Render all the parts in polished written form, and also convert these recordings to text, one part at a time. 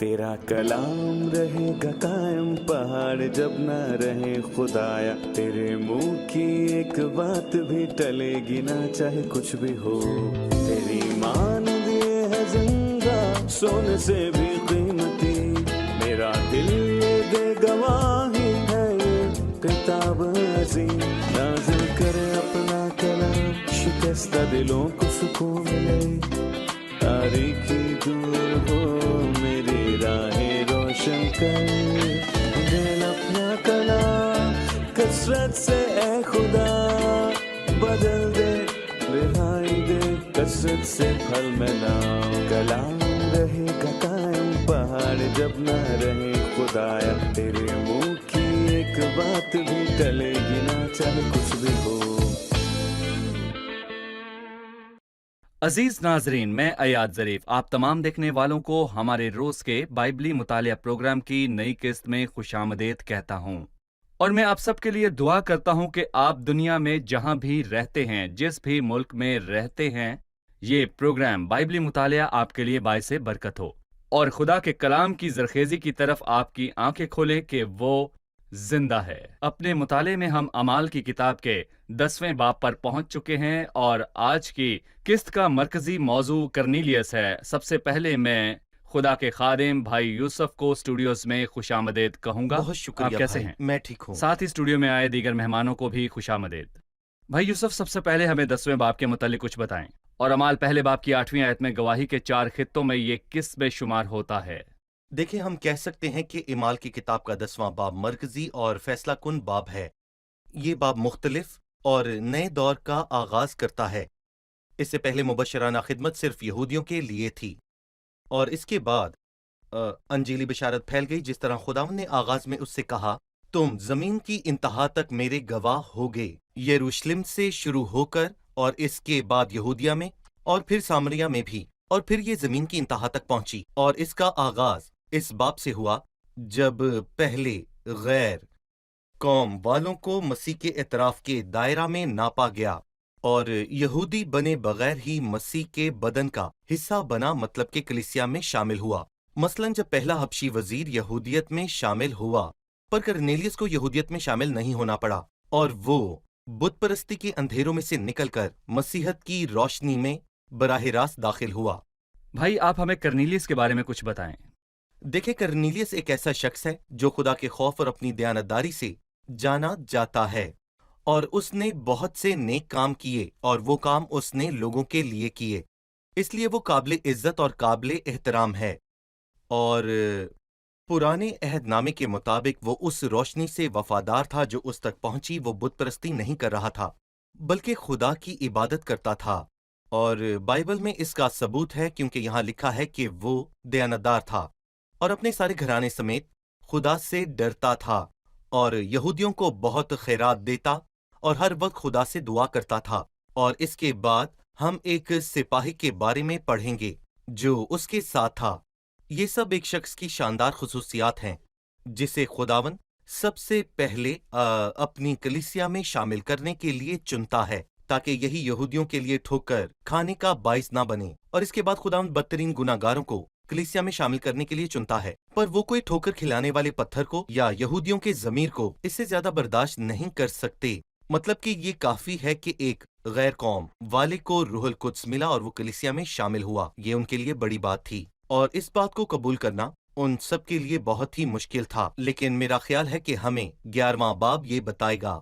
तेरा कलाम रहेगा कायम पहाड़ जब न रहे खुदाया, तेरे मुंह की एक बात भी टलेगी ना चाहे कुछ भी हो। तेरी मान दिए है जिंदा सोने से भी कीमती, मेरा दिल ये दे गवाही है ये किताब अजीम। नाज़िल करे अपना कलाम, शिकस्ता दिलों को सुकून मिले, तारीखी दूर हो मेरी राहें रोशन कर। दिल अपना कलाम कसरत से ए खुदा बदल दे, रिहाई दे कसरत से फल में नाम। कलाम रहेगा कायम पहाड़ जब न रहे खुदाया, तेरे मुंह की एक बात भी टलेगी ना चाहे कुछ भी हो। अजीज नाजरीन, मैं अयाद ज़रीफ आप तमाम देखने वालों को हमारे रोज के बाइबली मुतालिया प्रोग्राम की नई किस्त में खुशामदीद कहता हूं, और मैं आप सबके लिए दुआ करता हूं कि आप दुनिया में जहां भी रहते हैं, जिस भी मुल्क में रहते हैं, ये प्रोग्राम बाइबली मुतालिया आपके लिए बाइसे बरकत हो और खुदा के कलाम की जरखेजी की तरफ आपकी आंखें खोले कि वो जिंदा है। अपने मुताले में हम अमाल की किताब के 10वें बाब पर पहुंच चुके हैं और आज की किस्त का मरकजी मौजू करनीलियस है। सबसे पहले मैं खुदा के खादिम भाई यूसुफ को स्टूडियोज में खुशामदीद कहूंगा। बहुत शुक्रिया। आप कैसे भाई, हैं? मैं ठीक हूँ। साथ ही स्टूडियो में आए दीगर मेहमानों को भी खुशामदीद। भाई यूसुफ, सबसे पहले हमें 10वें बाब के मुतालिक कुछ बताएं, और अमाल पहले बाब की 8वीं आयत में गवाही के 4 खित्तों में ये किस में शुमार होता है? देखिए, हम कह सकते हैं कि इमाल की किताब का 10वां बाब मरकजी और फैसला कुन बाब है। ये बाब मुख्तलिफ और नए दौर का आगाज करता है। इससे पहले मुबशराना खिदमत सिर्फ यहूदियों के लिए थी, और इसके बाद अंजीली बिशारत फैल गई। जिस तरह खुदावंद ने आगाज में उससे कहा, तुम जमीन की इंतहा तक मेरे गवाह होगे, यरूशलेम से शुरू होकर और इसके बाद यहूदिया में और फिर सामरिया में भी, और फिर ये जमीन की इंतहा तक पहुंची। और इसका आगाज इस बाब से हुआ जब पहले गैर कौम वालों को मसीह के एतराफ के दायरा में नापा गया और यहूदी बने बगैर ही मसीह के बदन का हिस्सा बना, मतलब के कलीसिया में शामिल हुआ। मसलन जब पहला हबशी वजीर यहूदियत में शामिल हुआ, पर करनेलियस को यहूदियत में शामिल नहीं होना पड़ा, और वो बुत परस्ती के अंधेरों में से निकलकर मसीहत की रोशनी में बराह रास्त दाखिल हुआ। भाई, आप हमें करनीलियस के बारे में कुछ बताएं। देखे, करनीलियस एक ऐसा शख्स है जो खुदा के खौफ और अपनी दयानतदारी से जाना जाता है, और उसने बहुत से नेक काम किए, और वो काम उसने लोगों के लिए किए, इसलिए वो काबिल इज्जत और काबिल एहतराम है। और पुराने अहदनामे के मुताबिक वो उस रोशनी से वफादार था जो उस तक पहुंची। वो बुत परस्ती नहीं कर रहा था, बल्कि खुदा की इबादत करता था, और बाइबल में इसका सबूत है क्योंकि यहाँ लिखा है कि वो दयानतदार था और अपने सारे घराने समेत खुदा से डरता था, और यहूदियों को बहुत खैरात देता और हर वक्त खुदा से दुआ करता था। और इसके बाद हम एक सिपाही के बारे में पढ़ेंगे जो उसके साथ था। ये सब एक शख्स की शानदार खुसूसियात हैं जिसे खुदावन सबसे पहले अपनी कलीसिया में शामिल करने के लिए चुनता है, ताकि यही यहूदियों के लिए ठोकर खाने का बाइस ना बने। और इसके बाद खुदावंद बदतरीन गुनाहगारों को कलीसिया में शामिल करने के लिए चुनता है, पर वो कोई ठोकर खिलाने वाले पत्थर को या यहूदियों के जमीर को इससे ज्यादा बर्दाश्त नहीं कर सकते। मतलब कि ये काफी है कि एक गैर कौम वाले को रूहुल कुद्स मिला और वो कलीसिया में शामिल हुआ। ये उनके लिए बड़ी बात थी, और इस बात को कबूल करना उन सब के लिए बहुत ही मुश्किल था। लेकिन मेरा ख्याल है कि हमें 11वां बाब ये बताएगा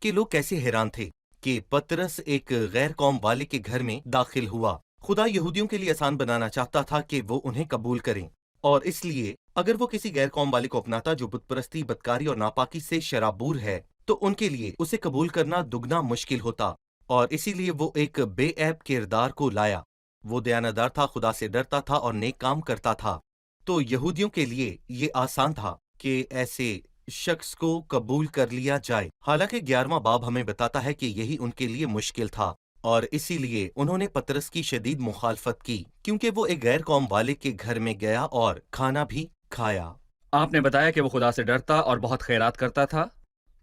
कि लोग कैसे हैरान थे कि पतरस एक गैर कौम वाले के घर में दाखिल हुआ। खुदा यहूदियों के लिए आसान बनाना चाहता था कि वो उन्हें कबूल करें, और इसलिए अगर वो किसी गैर कौम वाले को अपनाता जो बुतपरस्ती, बदकारी और नापाकी से शराबूर है, तो उनके लिए उसे कबूल करना दुगना मुश्किल होता। और इसीलिए वो एक बेऐब किरदार को लाया। वो दयानतदार था, खुदा से डरता था और नेक काम करता था। तो यहूदियों के लिए ये आसान था कि ऐसे शख्स को कबूल कर लिया जाए। हालांकि 11वां बाब हमें बताता है कि यही उनके लिए मुश्किल था, और इसीलिए उन्होंने पतरस की शदीद मुखालफत की, क्योंकि वो एक गैर कौम वाले के घर में गया और खाना भी खाया। आपने बताया कि वो खुदा से डरता और बहुत खैरात करता था,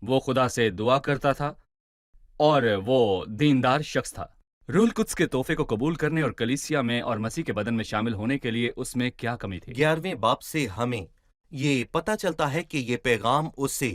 वो खुदा से दुआ करता था, और वो दीनदार शख्स था। रूह कुद्स के तोहफे को कबूल करने और कलीसिया में और मसीह के बदन में शामिल होने के लिए उसमें क्या कमी थी? 11वें बाब से हमें ये पता चलता है कि ये पैगाम उसे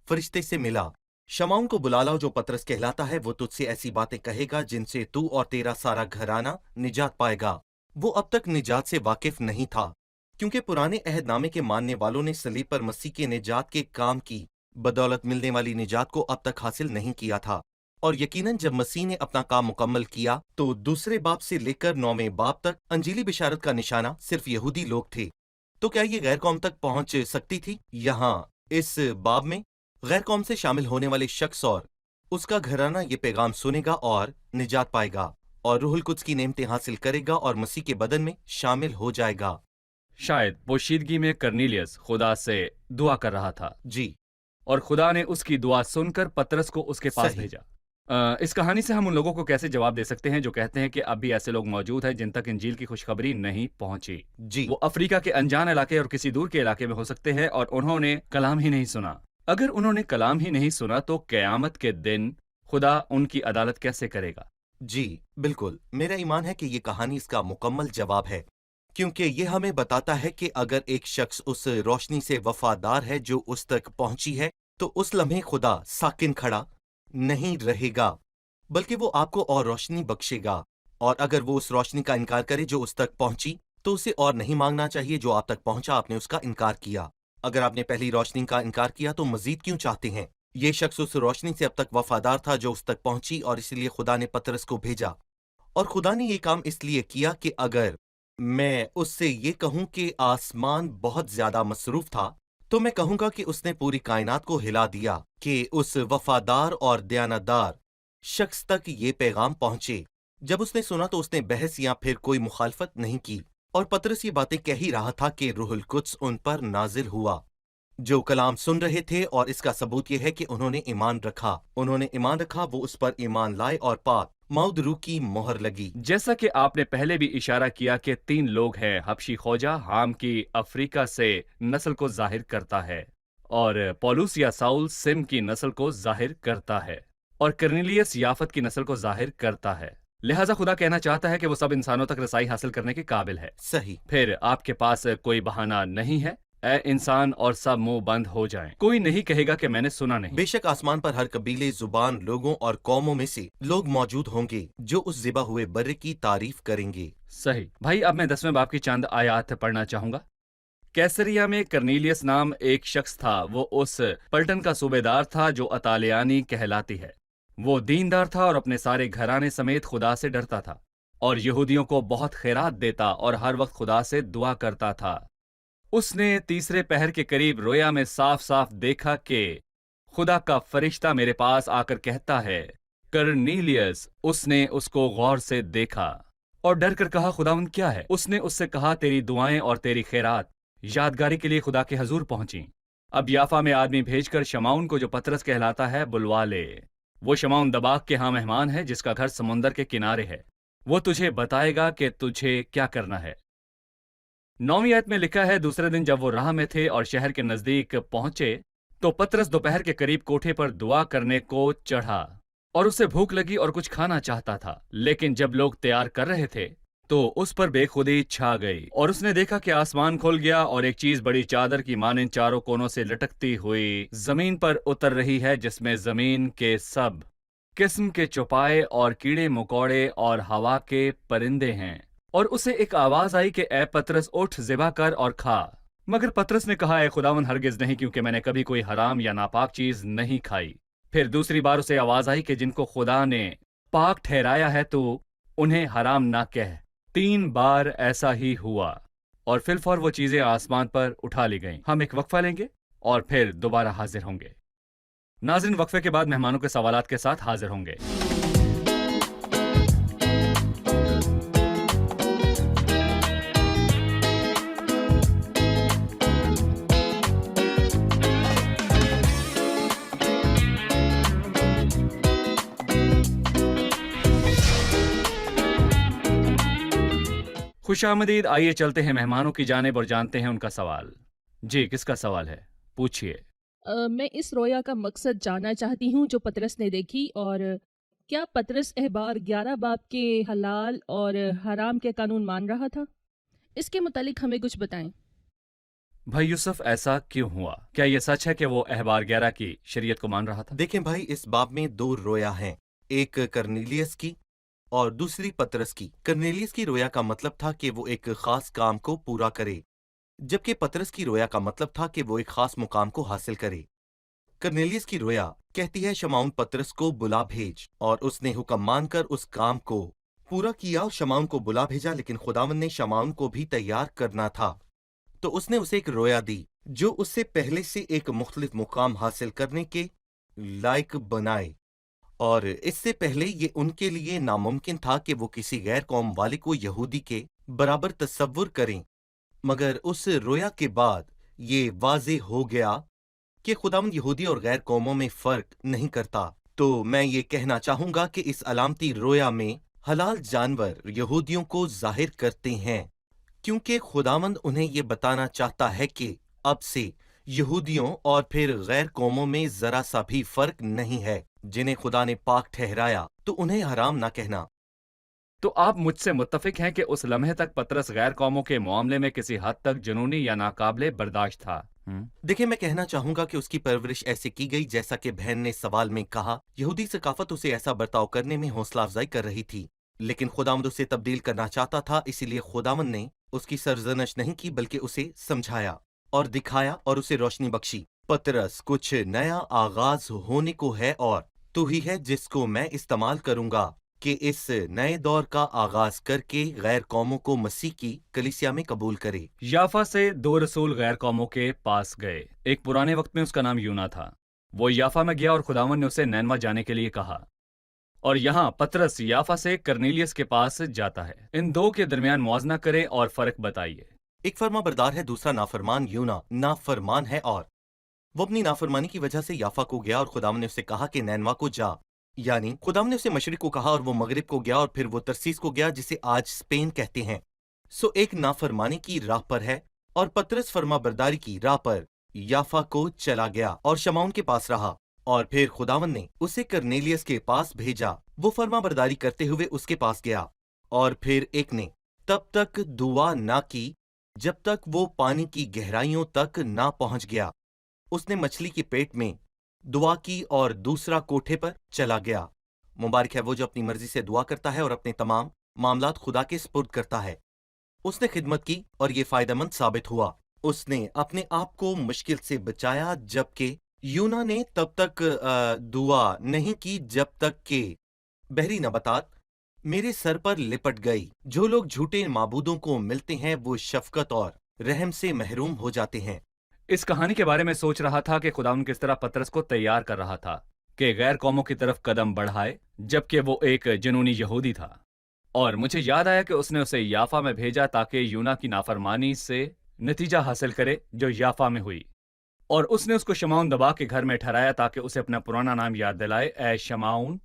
फरिश्ते से मिला। शमाउन को बुला लाओ जो पतरस कहलाता है, वो तुझसे ऐसी बातें कहेगा जिनसे तू और तेरा सारा घराना निजात पाएगा। वो अब तक निजात से वाकिफ नहीं था, क्योंकि पुराने अहदनामे के मानने वालों ने सलीब पर मसीह के निजात के काम की बदौलत मिलने वाली निजात को अब तक हासिल नहीं किया था। और यकीनन जब मसीह ने अपना काम मुकम्मल किया तो दूसरे बाब से लेकर 9वें बाब तक अंजीली बिशारत का निशाना सिर्फ यहूदी लोग थे। तो क्या ये गैर कौम तक पहुंच सकती थी? यहाँ इस बाब में गैर कौम से शामिल होने वाले शख्स और उसका घराना ये पैगाम सुनेगा और निजात पाएगा और रूहुल कुद्स की नेमतें हासिल करेगा और मसीह के बदन में शामिल हो जाएगा। शायद पोशीदगी में कर्नीलियस खुदा से दुआ कर रहा था जी, और खुदा ने उसकी दुआ सुनकर पतरस को उसके पास सही। भेजा। इस कहानी से हम उन लोगों को कैसे जवाब दे सकते हैं जो कहते हैं कि अब भी ऐसे लोग मौजूद हैं जिन तक इंजील की खुशखबरी नहीं पहुंची? जी, वो अफ्रीका के अनजान इलाके और किसी दूर के इलाके में हो सकते हैं और उन्होंने कलाम ही नहीं सुना। अगर उन्होंने कलाम ही नहीं सुना तो क़यामत के दिन खुदा उनकी अदालत कैसे करेगा? जी, बिल्कुल। मेरा ईमान है कि ये कहानी इसका मुकम्मल जवाब है, क्योंकि ये हमें बताता है कि अगर एक शख्स उस रोशनी से वफादार है जो उस तक पहुंची है, तो उस लम्हे खुदा साकिन खड़ा नहीं रहेगा, बल्कि वो आपको और रोशनी बख्शेगा। और अगर वो उस रोशनी का इनकार करे जो उस तक पहुंची, तो उसे और नहीं मांगना चाहिए जो आप तक पहुंचा। आपने उसका इनकार किया। अगर आपने पहली रोशनी का इनकार किया तो मजीद क्यों चाहते हैं? ये शख्स उस रोशनी से अब तक वफादार था जो उस तक पहुंची, और इसलिए खुदा ने पतरस को भेजा। और खुदा ने ये काम इसलिए किया कि अगर मैं उससे ये कहूं कि आसमान बहुत ज्यादा मसरूफ था, तो मैं कहूंगा कि उसने पूरी कायनात को हिला दिया कि उस वफादार और दयानतदार शख्स तक ये पैगाम पहुंचे। जब उसने सुना तो उसने बहस या फिर कोई मुखालफत नहीं की, और पतरस ये बातें कह ही रहा था कि रूहुल कुद्स उन पर नाजिल हुआ जो कलाम सुन रहे थे, और इसका सबूत यह है कि उन्होंने ईमान रखा। वो उस पर ईमान लाए और पाक मौद रूह की मोहर लगी। जैसा कि आपने पहले भी इशारा किया कि 3 लोग हैं, हबशी खोजा हाम की अफ्रीका से नस्ल को जाहिर करता है, और पौलुस या साउल सिम की नस्ल को जाहिर करता है, और कर्नेलियस याफत की नस्ल को जाहिर करता है। लिहाजा खुदा कहना चाहता है कि वो सब इंसानों तक रसाई हासिल करने के काबिल है। सही। फिर आपके पास कोई बहाना नहीं है, ए इंसान, और सब मुंह बंद हो जाएं। कोई नहीं कहेगा कि मैंने सुना नहीं। बेशक आसमान पर हर कबीले, जुबान, लोगों और कौमों में से लोग मौजूद होंगे जो उस ज़िबा हुए बर्रे की तारीफ करेंगे। सही भाई, अब मैं 10वें बाब की चंद आयात पढ़ना चाहूंगा। कैसरिया में कर्नीलियस नाम एक शख्स था। वो उस पलटन का सूबेदार था जो अतालियानी कहलाती है। वो दीनदार था और अपने सारे घराने समेत खुदा से डरता था, और यहूदियों को बहुत खैरात देता और हर वक्त खुदा से दुआ करता था। उसने तीसरे पहर के करीब रोया में साफ साफ देखा कि खुदा का फरिश्ता मेरे पास आकर कहता है, कर्नीलियस। उसने उसको गौर से देखा और डर कर कहा, खुदावंद क्या है? उसने उससे कहा, तेरी दुआएं और तेरी खैरात यादगारी के लिए खुदा के हजूर पहुंची। अब याफा में आदमी भेजकर शमाउन को, जो पतरस कहलाता है, बुलवा ले। वो शमाउन दबाग के यहाँ मेहमान है जिसका घर समुंदर के किनारे है। वो तुझे बताएगा कि तुझे क्या करना है। 9वीं आयत में लिखा है, दूसरे दिन जब वो राह में थे और शहर के नजदीक पहुंचे, तो पतरस दोपहर के करीब कोठे पर दुआ करने को चढ़ा, और उसे भूख लगी और कुछ खाना चाहता था। लेकिन जब लोग तैयार कर रहे थे तो उस पर बेखुदी छा गई, और उसने देखा कि आसमान खुल गया और एक चीज बड़ी चादर की मानिंद चारों कोनों से लटकती हुई जमीन पर उतर रही है, जिसमें जमीन के सब किस्म के चौपाए और कीड़े मकोड़े और हवा के परिंदे हैं। और उसे एक आवाज आई कि ए पतरस, उठ, ज़िबा कर और खा। मगर पतरस ने कहा, ए खुदावन, हरगिज नहीं, क्योंकि मैंने कभी कोई हराम या नापाक चीज नहीं खाई। फिर दूसरी बार उसे आवाज आई कि जिनको खुदा ने पाक ठहराया है तो उन्हें हराम ना कह। 3 बार ऐसा ही हुआ, और फिलफौर वो चीजें आसमान पर उठा ली गईं। हम एक वक्फा लेंगे और फिर दोबारा हाजिर होंगे। नाज़रीन, वक्फे के बाद मेहमानों के सवालात के साथ हाजिर होंगे। खुशामदीद। आइए चलते हैं मेहमानों की जानिब और जानते हैं उनका सवाल। जी, किसका सवाल है? पूछिए। मैं इस रोया का मकसद जानना चाहती हूँ जो पतरस ने देखी, और کیا پطرس احبار 11 باب کے حلال اور حرام کے قانون مان رہا تھا؟ اس کے متعلق ہمیں کچھ بتائیں۔ بھائی یوسف، ایسا کیوں ہوا؟ کیا یہ سچ ہے کہ وہ احبار 11 کی شریعت کو مان رہا تھا؟ دیکھیں بھائی، اس باب میں دو رویا ہیں، ایک کرنیلیس کی اور دوسری پطرس کی۔ کرنیلیس کی رویا کا مطلب تھا کہ وہ ایک خاص کام کو پورا کرے، جبکہ پطرس کی رویا کا مطلب تھا کہ وہ ایک خاص مقام کو حاصل کرے۔ کرنیلیس کی رویا کہتی ہے شمعون پطرس کو بلا بھیج، اور اس نے حکم مان کر اس کام کو پورا کیا اور شمعون کو بلا بھیجا، لیکن خداوند نے شمعون کو بھی تیار کرنا تھا، تو اس نے اسے ایک رویا دی جو اس سے پہلے سے ایک مختلف مقام حاصل کرنے کے لائق بنائے، اور اس سے پہلے یہ ان کے لیے ناممکن تھا کہ وہ کسی غیر قوم والے کو یہودی کے برابر تصور کریں، مگر اس رویا کے بعد یہ واضح ہو گیا کہ خداوند یہودی اور غیر قوموں میں فرق نہیں کرتا۔ تو میں یہ کہنا چاہوں گا کہ اس علامتی رویا میں حلال جانور یہودیوں کو ظاہر کرتے ہیں، کیونکہ خداوند انہیں یہ بتانا چاہتا ہے کہ اب سے یہودیوں اور پھر غیر قوموں میں ذرا سا بھی فرق نہیں ہے۔ جنہیں خدا نے پاک ٹھہرایا تو انہیں حرام نہ کہنا۔ تو آپ مجھ سے متفق ہیں کہ اس لمحے تک پطرس غیر قوموں کے معاملے میں کسی حد تک جنونی یا ناقابل برداشت تھا؟ دیکھیں، میں کہنا چاہوں گا کہ اس کی پرورش ایسے کی گئی جیسا کہ بہن نے سوال میں کہا۔ یہودی ثقافت اسے ایسا برتاؤ کرنے میں حوصلہ افزائی کر رہی تھی، لیکن خداوند اسے تبدیل کرنا چاہتا تھا، اسی لیے خداوند نے اس کی سرزنش نہیں کی بلکہ اسے سمجھایا اور دکھایا اور اسے روشنی بخشی۔ پطرس، کچھ نیا آغاز ہونے کو ہے اور تو ہی ہے جس کو میں استعمال کروں گا کہ اس نئے دور کا آغاز کر کے غیر قوموں کو مسیح کی کلیسیا میں قبول کرے۔ یافا سے 2 رسول غیر قوموں کے پاس گئے۔ ایک پرانے وقت میں اس کا نام یونا تھا۔ وہ یافا میں گیا اور خداوند نے اسے نینوا جانے کے لیے کہا، اور یہاں پطرس یافا سے کرنیلیس کے پاس جاتا ہے۔ ان دو کے درمیان موازنہ کرے اور فرق بتائیے۔ ایک فرما بردار ہے، دوسرا نافرمان۔ یونا نافرمان ہے اور وہ اپنی نافرمانی کی وجہ سے یافا کو گیا، اور خداوند نے اسے کہا کہ نینوا کو جا، یعنی خداوند نے اسے مشرق کو کہا اور وہ مغرب کو گیا، اور پھر وہ ترسیس کو گیا جسے آج اسپین کہتے ہیں۔ سو ایک نافرمانی کی راہ پر ہے اور پطرس فرما برداری کی راہ پر یافا کو چلا گیا اور شمعون کے پاس رہا، اور پھر خداوند نے اسے کرنیلیس کے پاس بھیجا۔ وہ فرما برداری کرتے ہوئے اس کے پاس گیا، اور پھر ایک نے تب تک دعا نہ کی جب تک وہ پانی کی گہرائیوں تک نہ پہنچ گیا۔ اس نے مچھلی کے پیٹ میں دعا کی اور دوسرا کوٹھے پر چلا گیا۔ مبارک ہے وہ جو اپنی مرضی سے دعا کرتا ہے اور اپنے تمام معاملات خدا کے سپرد کرتا ہے۔ اس نے خدمت کی اور یہ فائدہ مند ثابت ہوا۔ اس نے اپنے آپ کو مشکل سے بچایا، جبکہ یونا نے تب تک دعا نہیں کی جب تک کہ بحری نباتات میرے سر پر لپٹ گئی۔ جو لوگ جھوٹے معبودوں کو ملتے ہیں وہ شفقت اور رحم سے محروم ہو جاتے ہیں۔ اس کہانی کے بارے میں سوچ رہا تھا کہ خداوند کس طرح پطرس کو تیار کر رہا تھا کہ غیر قوموں کی طرف قدم بڑھائے، جبکہ وہ ایک جنونی یہودی تھا۔ اور مجھے یاد آیا کہ اس نے اسے یافا میں بھیجا تاکہ یونا کی نافرمانی سے نتیجہ حاصل کرے جو یافا میں ہوئی، اور اس نے اس کو شمعون دبا کے گھر میں ٹھہرایا تاکہ اسے اپنا پرانا نام یاد دلائے۔ اے شمعون،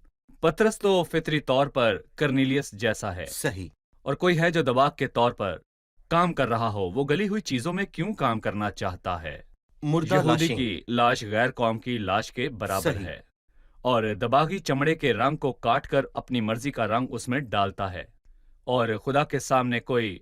پطرس تو فطری طور پر کرنیلیس جیسا ہے، صحیح، اور کوئی ہے جو دباغ کے طور پر کام کر رہا ہو۔ وہ گلی ہوئی چیزوں میں کیوں کام کرنا چاہتا ہے؟ مردہ یہودی لاشیں، کی لاش غیر قوم کی لاش کے برابر صحیح، ہے، اور دباغی چمڑے کے رنگ کو کاٹ کر اپنی مرضی کا رنگ اس میں ڈالتا ہے، اور خدا کے سامنے کوئی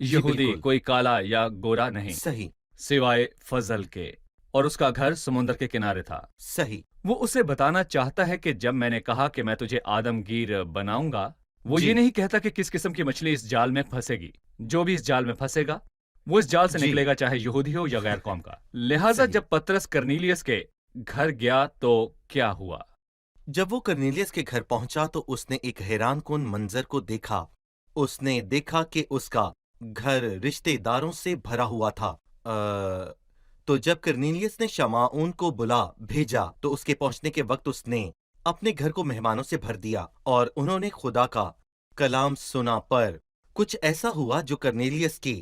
یہودی بالکل، کوئی کالا یا گورا نہیں صحیح، سوائے فضل کے، اور اس کا گھر سمندر کے کنارے تھا۔ صحیح، وہ اسے بتانا چاہتا ہے کہ جب میں نے کہا کہ میں تجھے آدم گیر بناؤں گا، وہ جی، یہ نہیں کہتا کہ کس قسم کی مچھلی اس جال میں پھنسے گی۔ جو بھی اس جال میں پھنسے گا وہ اس جال سے جی، نکلے گا، چاہے یہودی ہو یا غیر قوم کا۔ لہٰذا صحیح۔ جب پطرس کرنیلیس کے گھر گیا تو کیا ہوا؟ جب وہ کرنیلیس کے گھر پہنچا تو اس نے ایک حیران کن منظر کو دیکھا۔ اس نے دیکھا کہ اس کا گھر رشتے داروں سے بھرا ہوا تھا۔ تو جب کرنیلیس نے شمعون کو بلا بھیجا تو اس کے پہنچنے کے وقت اس نے اپنے گھر کو مہمانوں سے بھر دیا، اور انہوں نے خدا کا کلام سنا، پر کچھ ایسا ہوا جو کرنیلیس کے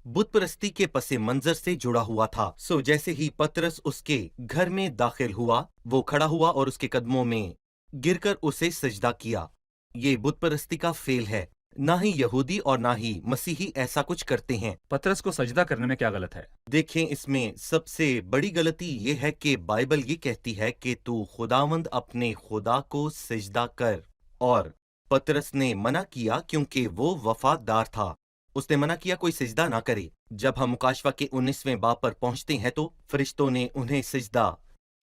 بت پرستی کے پس منظر سے جڑا ہوا تھا۔ سو جیسے ہی پطرس اس کے گھر میں داخل ہوا، وہ کھڑا ہوا اور اس کے قدموں میں گر کر اسے سجدہ کیا۔ یہ بت پرستی کا فعل ہے۔ نہ ہی یہودی اور نہ ہی مسیحی ایسا کچھ کرتے ہیں۔ پترس کو سجدہ کرنے میں کیا غلط ہے؟ دیکھیں، اس میں سب سے بڑی غلطی یہ ہے کہ بائبل یہ کہتی ہے کہ تو خداوند اپنے خدا کو سجدہ کر، اور پترس نے منع کیا کیونکہ وہ وفادار تھا۔ اس نے منع کیا کوئی سجدہ نہ کرے۔ جب ہم مکاشفہ کے 19ویں باب پر پہنچتے ہیں تو فرشتوں نے انہیں سجدہ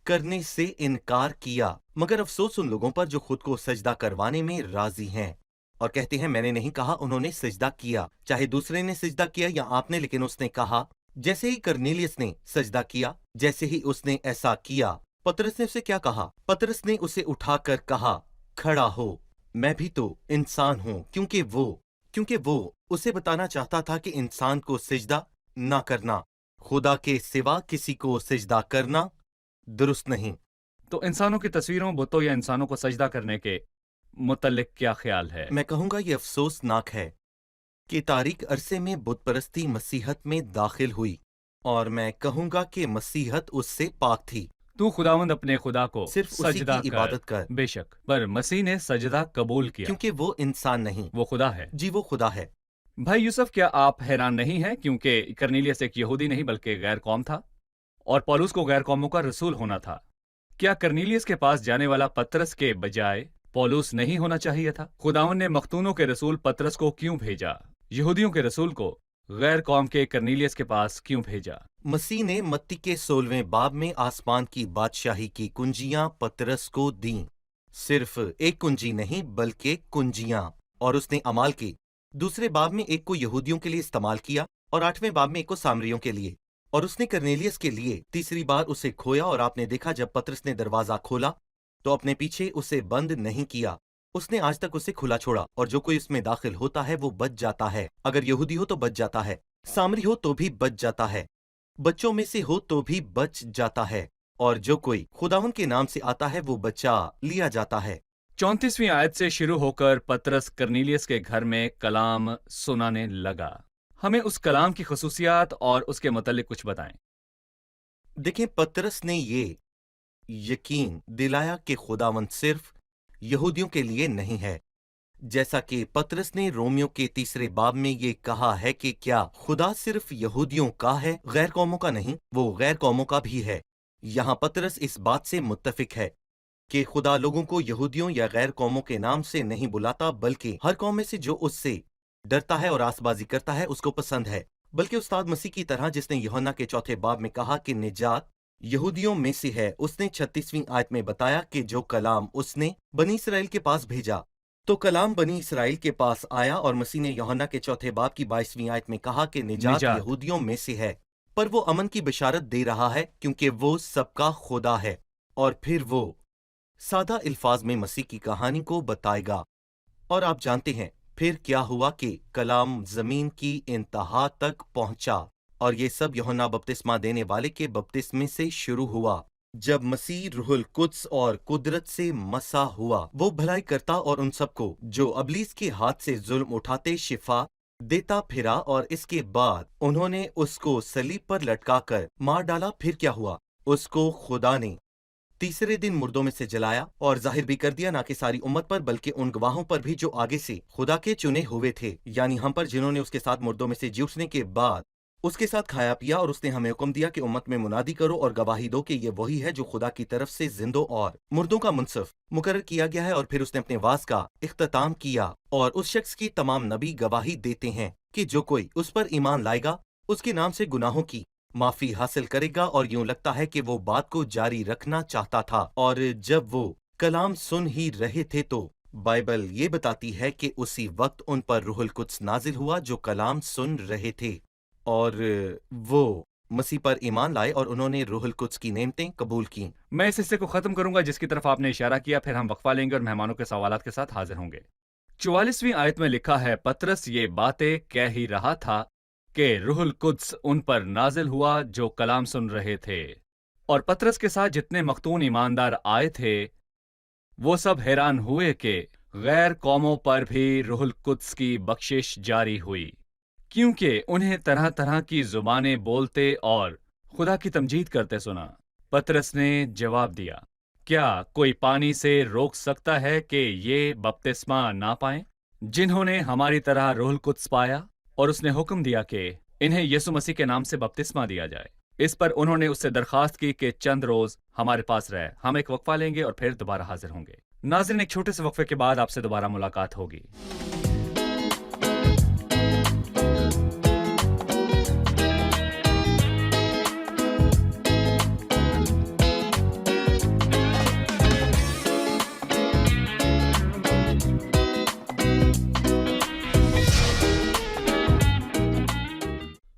کرنے سے انکار کیا، مگر افسوس ان لوگوں پر جو خود کو سجدہ کروانے میں راضی ہیں اور کہتے ہیں میں نے نہیں کہا، انہوں نے سجدہ کیا، چاہے دوسرے نے سجدہ کیا یا آپ نے، لیکن اس نے کہا جیسے ہی کرنیلیس نے سجدہ کیا، جیسے ہی اس نے ایسا کیا، پترس نے اسے کیا کہا؟ پترس نے اسے اٹھا کر کہا کھڑا ہو، میں بھی تو انسان ہوں، کیونکہ وہ اسے بتانا چاہتا تھا کہ انسان کو سجدہ نہ کرنا، خدا کے سوا کسی کو سجدہ کرنا درست نہیں۔ تو انسانوں کی تصویروں، بتوں یا انسانوں کو سجدہ کرنے کے متعلق کیا خیال ہے؟ میں کہوں گا یہ افسوسناک ہے کہ تاریک عرصے میں بت پرستی مسیحت میں داخل ہوئی، اور میں کہوں گا کہ مسیحت اس سے پاک تھی۔ تو خداوند اپنے خدا کو صرف اسی سجدہ کی عبادت کر، بے شک، پر مسیح نے سجدہ قبول کیا کیونکہ وہ انسان نہیں، وہ خدا ہے۔ جی وہ خدا ہے۔ بھائی یوسف، کیا آپ حیران نہیں ہیں کیونکہ کرنیلیس ایک یہودی نہیں بلکہ غیر قوم تھا اور پولس کو غیر قوموں کا رسول ہونا تھا؟ کیا کرنیلیس کے پاس جانے والا پترس کے بجائے پولس نہیں ہونا چاہیے تھا؟ خداوند نے مختونوں کے رسول پترس کو کیوں بھیجا؟ یہودیوں کے رسول کو غیر قوم کے کرنیلیس کے پاس کیوں بھیجا؟ مسیح نے متی کے 16ویں باب میں آسمان کی بادشاہی کی کنجیاں پترس کو دیں، صرف ایک کنجی نہیں بلکہ کنجیاں، اور اس نے عمال کی۔ دوسرے باب میں ایک کو یہودیوں کے لیے استعمال کیا اور 8ویں باب میں ایک کو سامریوں کے لیے، اور اس نے کرنیلیس کے لیے تیسری بار اسے کھویا، اور آپ نے دیکھا جب پترس نے دروازہ کھولا تو اپنے پیچھے اسے بند نہیں کیا، اس نے آج تک اسے کھلا چھوڑا، اور جو کوئی اس میں داخل ہوتا ہے وہ بچ جاتا ہے۔ اگر یہودی ہو تو بچ جاتا ہے، سامری ہو تو بھی بچ جاتا ہے، بچوں میں سے ہو تو بھی بچ جاتا ہے، اور جو کوئی خداوند کے نام سے آتا ہے وہ بچا لیا جاتا ہے۔ 34ویں آیت سے شروع ہو کر پترس کرنیلیس کے گھر میں کلام سنانے لگا۔ ہمیں اس کلام کی خصوصیات اور اس کے متعلق کچھ بتائیں۔ دیکھیں، پترس نے یہ یقین دلایا کہ خداوند صرف یہودیوں کے لیے نہیں ہے، جیسا کہ پترس نے رومیوں کے 3 باب میں یہ کہا ہے کہ کیا خدا صرف یہودیوں کا ہے، غیر قوموں کا نہیں، وہ غیر قوموں کا بھی ہے۔ یہاں پترس اس بات سے متفق ہے کہ خدا لوگوں کو یہودیوں یا غیر قوموں کے نام سے نہیں بلاتا، بلکہ ہر قوم میں سے جو اس سے ڈرتا ہے اور آس بازی کرتا ہے اس کو پسند ہے۔ بلکہ استاد مسیح کی طرح جس نے یوحنا کے 4 باب میں کہا کہ نجات یہودیوں میں سے ہے، اس نے 36ویں آیت میں بتایا کہ جو کلام اس نے بنی اسرائیل کے پاس بھیجا، تو کلام بنی اسرائیل کے پاس آیا، اور مسیح نے یوحنا کے 4 باب کی 22ویں آیت میں کہا کہ نجات یہودیوں میں سے ہے، پر وہ امن کی بشارت دے رہا ہے کیونکہ وہ سب کا خدا ہے، اور پھر وہ سادہ الفاظ میں مسیح کی کہانی کو بتائے گا۔ اور آپ جانتے ہیں پھر کیا ہوا کہ کلام زمین کی انتہا تک پہنچا، اور یہ سب یوحنا بپتسمہ دینے والے کے بپتسمے سے شروع ہوا۔ جب مسیح روح القدس اور قدرت سے مسح ہوا، وہ بھلائی کرتا اور ان سب کو جو ابلیس کے ہاتھ سے ظلم اٹھاتے شفا دیتا پھرا، اور اس کے بعد انہوں نے اس کو صلیب پر لٹکا کر مار ڈالا۔ پھر کیا ہوا؟ اس کو خدا نے تیسرے دن مردوں میں سے جلایا اور ظاہر بھی کر دیا، نہ کہ ساری امت پر بلکہ ان گواہوں پر بھی جو آگے سے خدا کے چنے ہوئے تھے، یعنی ہم پر، جنہوں نے اس کے ساتھ مردوں میں سے جی اٹھنے کے بعد اس کے ساتھ کھایا پیا، اور اس نے ہمیں حکم دیا کہ امت میں منادی کرو اور گواہی دو کہ یہ وہی ہے جو خدا کی طرف سے زندوں اور مردوں کا منصف مقرر کیا گیا ہے۔ اور پھر اس نے اپنے واز کا اختتام کیا، اور اس شخص کی تمام نبی گواہی دیتے ہیں کہ جو کوئی اس پر ایمان لائے گا اس کے نام سے گناہوں کی معافی حاصل کرے گا۔ اور یوں لگتا ہے کہ وہ بات کو جاری رکھنا چاہتا تھا، اور جب وہ کلام سن ہی رہے تھے تو بائبل یہ بتاتی ہے کہ اسی وقت ان پر روح القدس نازل ہوا جو کلام سن رہے تھے، اور وہ مسیح پر ایمان لائے اور انہوں نے روح القدس کی نعمتیں قبول کیں۔ میں اس حصے کو ختم کروں گا جس کی طرف آپ نے اشارہ کیا، پھر ہم وقفہ لیں گے اور مہمانوں کے سوالات کے ساتھ حاضر ہوں گے۔ 44ویں آیت میں لکھا ہے، پترس یہ باتیں کہہ ہی رہا تھا کہ روح القدس ان پر نازل ہوا جو کلام سن رہے تھے، اور پترس کے ساتھ جتنے مختون ایماندار آئے تھے وہ سب حیران ہوئے کہ غیر قوموں پر بھی روح القدس کی بخشش جاری ہوئی، کیونکہ انہیں طرح طرح کی زبانیں بولتے اور خدا کی تمجید کرتے سنا۔ پترس نے جواب دیا، کیا کوئی پانی سے روک سکتا ہے کہ یہ بپتسمہ نہ پائیں जिन्होंने हमारी तरह रूहुल कुद्स पाया और उसने हुक्म दिया कि इन्हें यीशु मसीह के नाम से बपतिस्मा दिया जाए। इस पर उन्होंने उससे दरखास्त की कि चंद रोज हमारे पास रहे। हम एक वक्फा लेंगे और फिर दोबारा हाजिर होंगे। नाज़रीन, एक छोटे से वक्फे के बाद आपसे दोबारा मुलाकात होगी।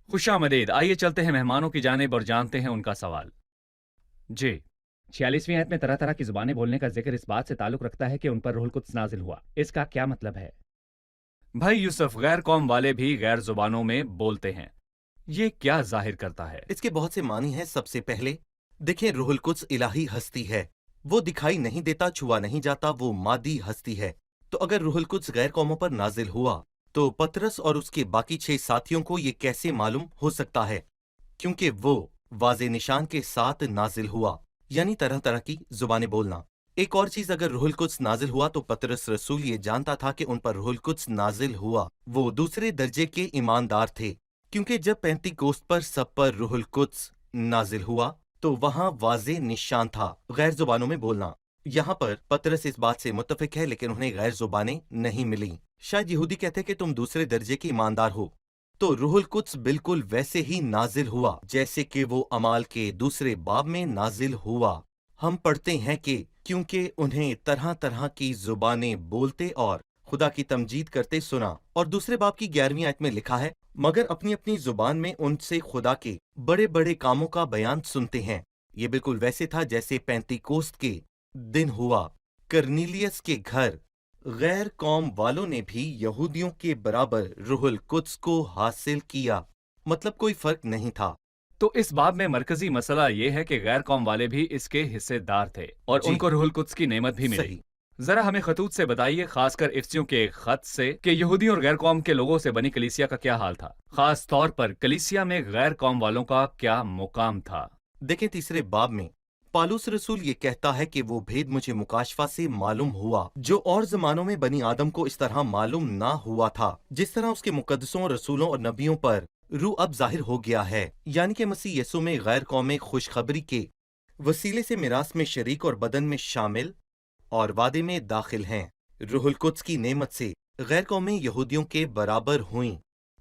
खुशामदीद। आइए चलते हैं मेहमानों की जानिब और जानते हैं उनका सवाल। जी। 46वीं आयत में तरह तरह की जुबानें बोलने का जिक्र इस बात से ताल्लुक रखता है कि उन पर रूहुल कुद्स नाजिल हुआ। इसका क्या मतलब है? भाई यूसुफ, गैर कौम वाले भी गैर जुबानों में बोलते हैं, ये क्या जाहिर करता है? इसके बहुत से मानी हैं। सबसे पहले देखें, रूहुल कुद्स इलाही हस्ती है। वो दिखाई नहीं देता, छुआ नहीं जाता, वो मादी हस्ती है। तो अगर रूहुल कुद्स गैर कौमों पर नाजिल हुआ तो पतरस और उसके बाकी 6 साथियों को ये कैसे मालूम हो सकता है? क्योंकि वो वाज़े निशान के साथ नाजिल हुआ, यानी तरह तरह की जुबानें बोलना। एक और चीज, अगर रूहुल कुद्स नाजिल हुआ तो पतरस रसूल ये जानता था कि उन पर रूहुल कुद्स नाजिल हुआ। वो दूसरे दर्जे के ईमानदार थे, क्योंकि जब पेंतीकोस्त पर सब पर रूहुल कुद्स नाजिल हुआ तो वहां वाज़े निशान था, गैर जुबानों में बोलना। यहाँ पर पतरस इस बात से मुत्तफिक है, लेकिन उन्हें गैर जुबानें नहीं मिली। शायद यहूदी कहते कि तुम दूसरे दर्जे के ईमानदार हो, तो रूहुल कुद्स बिल्कुल वैसे ही नाजिल हुआ जैसे कि वो अमाल के दूसरे बाब में नाजिल हुआ। हम पढ़ते हैं कि क्योंकि उन्हें तरह तरह की जुबानें बोलते और खुदा की तमजीद करते सुना, और दूसरे बाब की 11वीं आयत में लिखा है, मगर अपनी अपनी जुबान में उनसे खुदा के बड़े बड़े कामों का बयान सुनते हैं। ये बिल्कुल वैसे था जैसे पेंतीकोस्त के दिन हुआ। करनीलियस के घर गैर कौम वालों ने भी यहूदियों के बराबर रूहुल कुद्स को हासिल किया, मतलब कोई फर्क नहीं था। तो इस बाब में मरकजी मसला ये है कि गैर कौम वाले भी इसके हिस्सेदार थे और जी। उनको रूहुल कुद्स की नेमत भी मिली। सही। जरा हमें खतूत से बताइए, खासकर इफ्सियों के खत से, कि यहूदी और गैर कौम के लोगों से बनी कलीसिया का क्या हाल था। खास तौर पर कलीसिया में गैर कौम वालों का क्या मुकाम था। देखें, तीसरे बाब में पालूस रसूल ये कहता है कि वो भेद मुझे मुकाशफा से मालूम हुआ, जो और जमानों में बनी आदम को इस तरह मालूम ना हुआ था, जिस तरह उसके मुकद्दसों, रसूलों और नबियों पर रूह अब जाहिर हो गया है। यानी कि मसीह यसू में गैर कौमें खुशखबरी के वसीले से मिरास में शरीक और बदन में शामिल और वादे में दाखिल हैं। रूहुल कुद्स की नेमत से गैर कौमें यहूदियों के बराबर हुईं।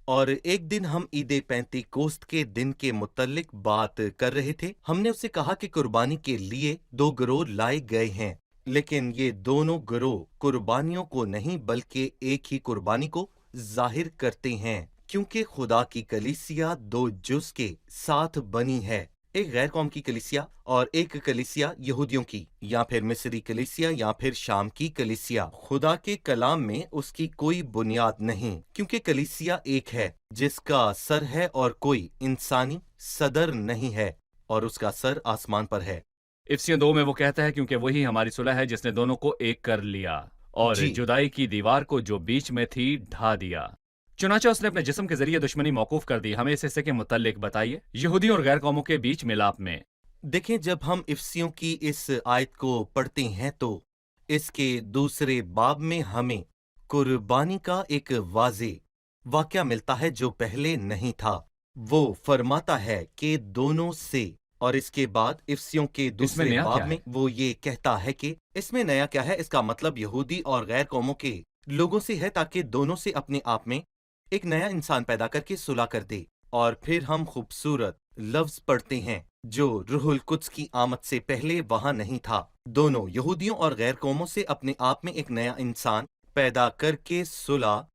और एक दिन हम ईद पेंतीकोस्त के दिन के मुतल्लिक बात कर रहे थे। हमने उससे कहा कि कुर्बानी के लिए 2 गिरोह लाए गए हैं, लेकिन ये दोनों गिरोह कुर्बानियों को नहीं बल्कि एक ही कुर्बानी को जाहिर करते हैं, क्योंकि खुदा की कलीसिया 2 जुज़ के साथ बनी है, एक गैर कौम की कलीसिया और एक कलीसिया यहूदियों की, या फिर मिस्री कलीसिया या फिर शाम की कलीसिया। खुदा के कलाम में उसकी कोई बुनियाद नहीं, क्योंकि कलीसिया एक है जिसका सर है और कोई इंसानी सदर नहीं है, और उसका सर आसमान पर है। इफ्सियों 2 में वो कहता है, क्योंकि वही हमारी सुलह है जिसने दोनों को एक कर लिया और जी। जुदाई की दीवार को जो बीच में थी ढा दिया। चुनाचा उसने अपने जिस्म के जरिए दुश्मनी मौकूफ कर दी। हमें इस हिस्से के मुतल्लिक बताइए, यहूदी और गैर कौमों के बीच मिलाप में। देखें, जब हम इफ्सियों की इस आयत को पढ़ते हैं तो इसके दूसरे बाब में हमें कुर्बानी का एक वाज़े वाक़या मिलता है जो पहले नहीं था। वो फरमाता है कि दोनों से, और इसके बाद इफ्सियों के दूसरे नया बाब क्या में है? वो ये कहता है कि इसमें नया क्या है। इसका मतलब यहूदी और गैर कौमों के लोगों से है, ताकि दोनों से अपने आप में एक नया इंसान पैदा करके सुलह कर दे। और फिर हम खूबसूरत लफ्ज पढ़ते हैं जो रूहुल कुद्स की आमद से पहले वहां नहीं था। दोनों यहूदियों और गैर कौमों से अपने आप में एक नया इंसान पैदा करके सुलह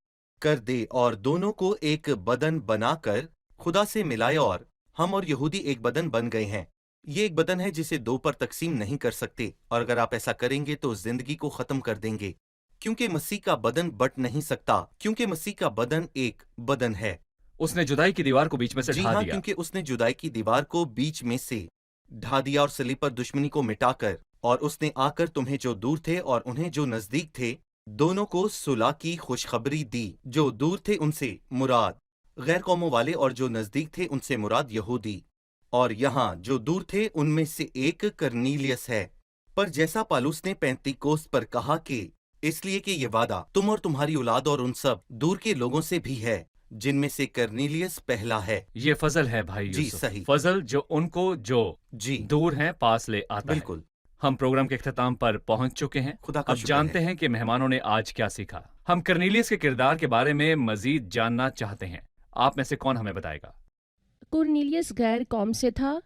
कर दे, और दोनों को एक बदन बनाकर खुदा से मिलाए, और हम और यहूदी एक बदन बन गए हैं। ये एक बदन है जिसे 2 पर तकसीम नहीं कर सकते, और अगर आप ऐसा करेंगे तो जिंदगी को खत्म कर देंगे, क्योंकि मसीह का बदन बट नहीं सकता, क्योंकि मसीह का बदन एक बदन है। उसने जुदाई की दीवार को बीच में से जी ढा हाँ, दिया। क्योंकि उसने जुदाई की दीवार को बीच में से ढा दिया और सलीब पर दुश्मनी को मिटाकर, और उसने आकर तुम्हें जो दूर थे और उन्हें जो नजदीक थे, दोनों को सुलह की खुशखबरी दी। जो दूर थे उनसे मुराद गैर कौमों वाले, और जो नजदीक थे उनसे मुराद यहूदी। और यहाँ जो दूर थे उनमें से एक करनीलियस है। पर जैसा पालूस ने पेंतीकोस्त पर कहा कि اس لیے کہ یہ وعدہ تم اور تمہاری اولاد اور ان سب دور کے لوگوں سے بھی ہے جن میں سے کرنیلیس پہلا ہے۔ یہ فضل ہے بھائی جی یوسف، صحیح، فضل جو ان کو جو جی دور ہیں پاس لے آتا ہے۔ بالکل، ہم پروگرام کے اختتام پر پہنچ چکے ہیں۔ خدا کا اب شکر جانتے ہے۔ ہیں کہ مہمانوں نے آج کیا سیکھا۔ ہم کرنیلیس کے کردار کے بارے میں مزید جاننا چاہتے ہیں۔ آپ میں سے کون ہمیں بتائے گا؟ کورنیلیس غیر قوم سے تھا،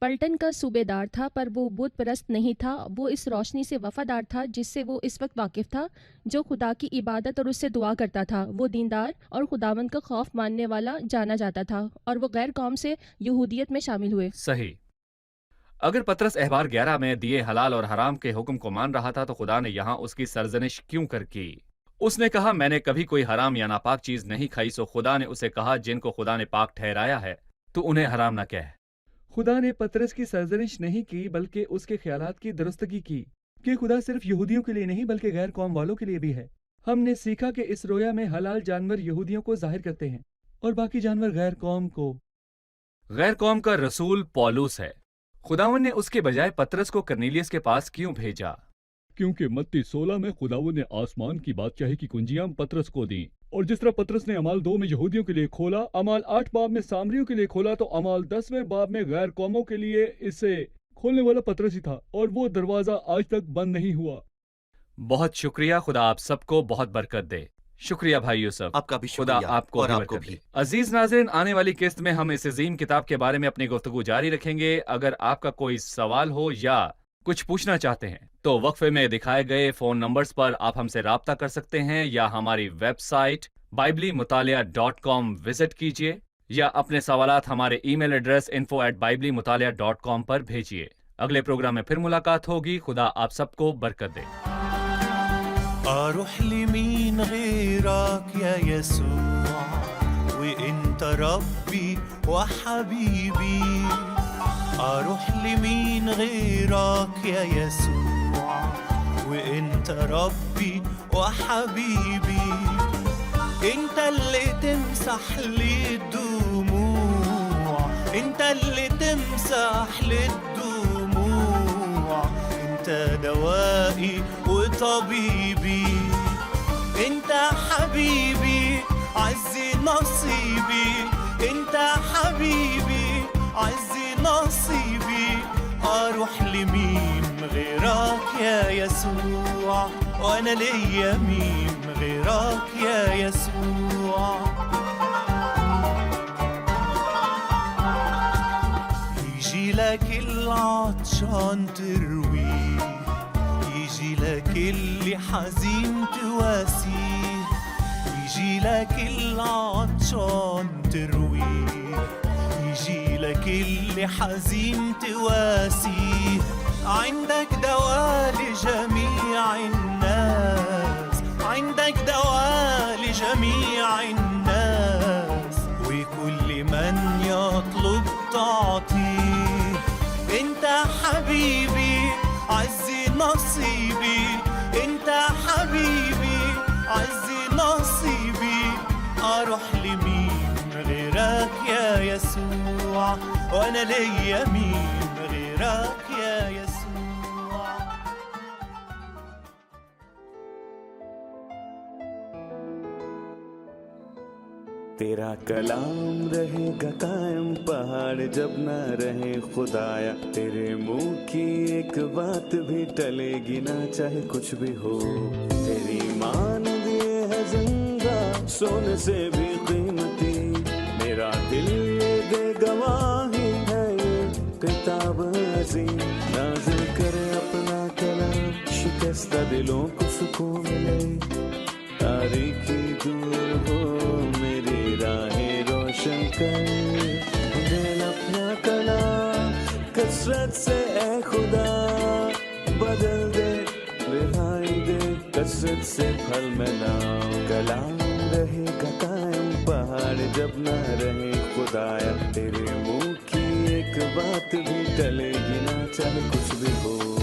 پلٹن کا صوبے دار تھا، پر وہ بت پرست نہیں تھا۔ وہ اس روشنی سے وفادار تھا جس سے وہ اس وقت واقف تھا، جو خدا کی عبادت اور اس سے دعا کرتا تھا۔ وہ دیندار اور خداوند کا خوف ماننے والا جانا جاتا تھا، اور وہ غیر قوم سے یہودیت میں شامل ہوئے۔ صحیح۔ اگر پطرس احبار 11 میں دیے حلال اور حرام کے حکم کو مان رہا تھا تو خدا نے یہاں اس کی سرزنش کیوں کر کی؟ اس نے کہا میں نے کبھی کوئی حرام یا ناپاک چیز نہیں کھائی، سو خدا نے اسے کہا جن کو خدا نے پاک ٹھہرایا ہے تو انہیں حرام نہ کہہ۔ خدا نے پطرس کی سرزنش نہیں کی بلکہ اس کے خیالات کی درستگی کی کہ خدا صرف یہودیوں کے لیے نہیں بلکہ غیر قوم والوں کے لیے بھی ہے۔ ہم نے سیکھا کہ اس رویا میں حلال جانور یہودیوں کو ظاہر کرتے ہیں اور باقی جانور غیر قوم کو۔ غیر قوم کا رسول پولوس ہے۔ خداوند نے اس کے بجائے پطرس کو کرنیلیس کے پاس کیوں بھیجا؟ کیونکہ متی 16 میں خداوند نے آسمان کی بادشاہی کی کنجیاں پطرس کو دیں، اور جس طرح پطرس نے اعمال 2 میں یہودیوں کے لیے کھولا، اعمال 8 باب میں سامریوں کے لیے کھولا، تو اعمال 10ویں باب میں غیر قوموں کے لیے اسے کھولنے والا پطرس ہی تھا، اور وہ دروازہ آج تک بند نہیں ہوا۔ بہت شکریہ، خدا آپ سب کو بہت برکت دے۔ شکریہ بھائی یوسف، آپ کا بھی خدا شکریہ، آپ کو اور بھی آپ کو برکت بھی۔ دے۔ عزیز ناظرین، آنے والی قسط میں ہم اس عظیم کتاب کے بارے میں اپنی گفتگو جاری رکھیں گے۔ اگر آپ کا کوئی سوال ہو یا کچھ پوچھنا چاہتے ہیں تو وقفے میں دکھائے گئے فون نمبرز پر آپ ہم سے رابطہ کر سکتے ہیں، یا ہماری ویب سائٹ biblimutaliya.com وزٹ کیجیے، یا اپنے سوالات ہمارے ای میل ایڈریس info@biblimutaliya.com پر بھیجیے۔ اگلے پروگرام میں پھر ملاقات ہوگی۔ خدا آپ سب کو برکت دے۔ أروح لمين غيرك يا يسوع وإنت ربي وحبيبي، أروح لمين غيرك يا يسوع وإنت ربي وحبيبي، أنت اللي تمسح لي الدموع، أنت اللي تمسح لي الدموع، أنت دوائي وطبيبي، أنت حبيبي عزي نصيبي، أنت حبيبي عزي نصيبي، أروح لمين غيرك يا يسوع، وأنا ليا مين غيرك يا يسوع. يجي لك العطشان ترويه، يجي لك اللي حزين تواسيه، يجي لك العطشان ترويه، يجي لك اللي حزين تواسيه، عندك دواء لجميع الناس، عندك دواء لجميع الناس، وكل من يطلب تعطيه، انت حبيبي عزي نصيبي، انت حبيبي عزي نصيبي، اروح لمين غيرك يا يسوع، وانا ليا مين غيرك يا يسوع. تیرا کلام رہے گا قائم پہاڑ جب نہ رہے خدایا، تیرے منہ کی ایک بات بھی ٹلے گی نہ چاہے کچھ بھی ہو، تیری مان دیے ہے زندہ سونے سے بھی قیمتی، میرا دل یہ دے گواہی ہے یہ کتاب عظیم، نازل کرے اپنا کلام شکستہ دلوں کو سکون ملے، تاریکی دور ہو میری راہیں روشن کر، دل اپنا کلام کثرت سے اے خدا بدل دے، رہائی دے کثرت سے پھل میں نام، کلام رہے گا قائم پہاڑ جب نہ رہے خدایا، تیرے منہ کی ایک بات بھی ٹلے گی نہ چاہے کچھ بھی ہو۔